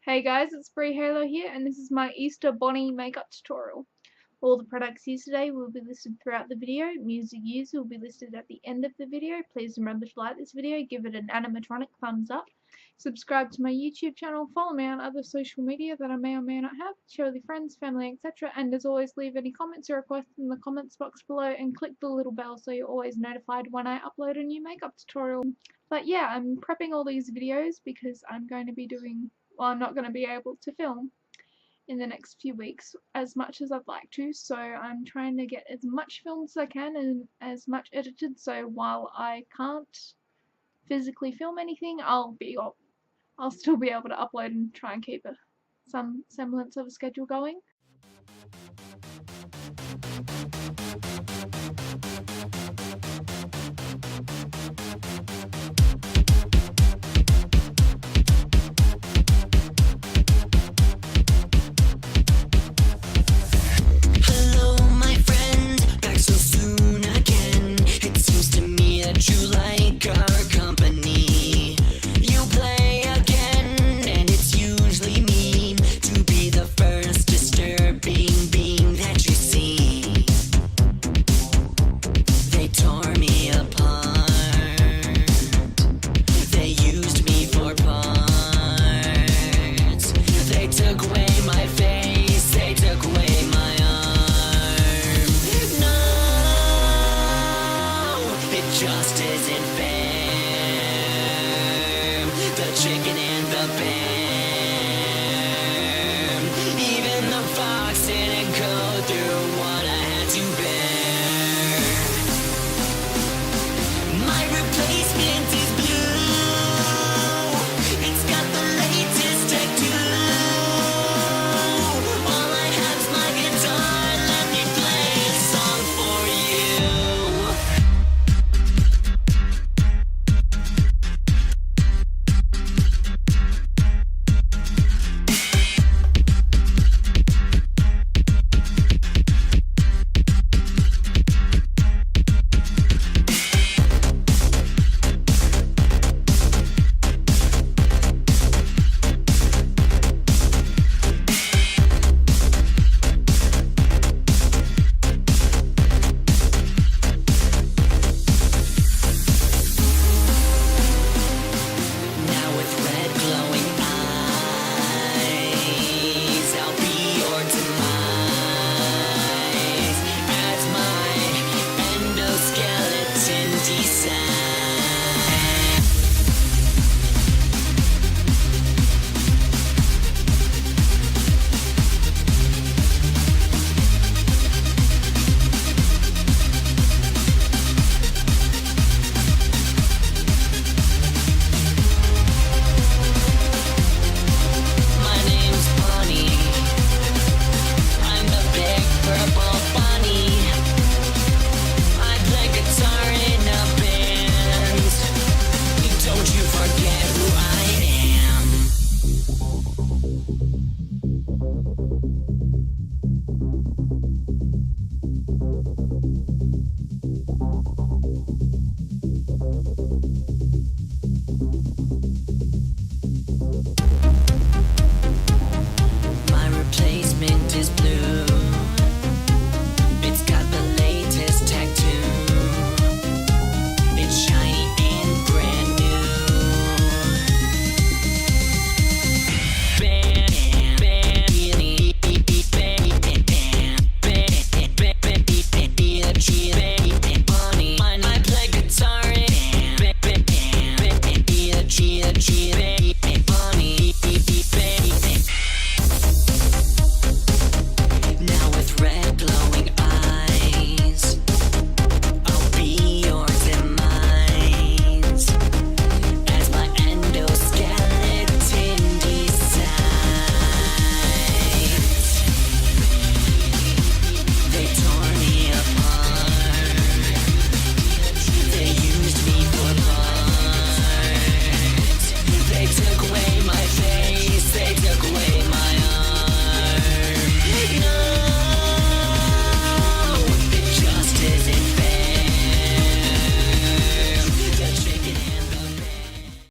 Hey guys, it's Bree Halo here, and this is my Easter Bonnie makeup tutorial. All the products used today will be listed throughout the video. Music used will be listed at the end of the video. Please remember to like this video, give it an animatronic thumbs up, subscribe to my YouTube channel, follow me on other social media that I may or may not have, share with friends, family, etc. And as always, leave any comments or requests in the comments box below and click the little bell so you're always notified when I upload a new makeup tutorial. But yeah, I'm prepping all these videos because I'm going to be I'm not going to be able to film in the next few weeks as much as I'd like to, so I'm trying to get as much filmed as I can and as much edited, so while I can't physically film anything, I'll still be able to upload and try and keep some semblance of a schedule going.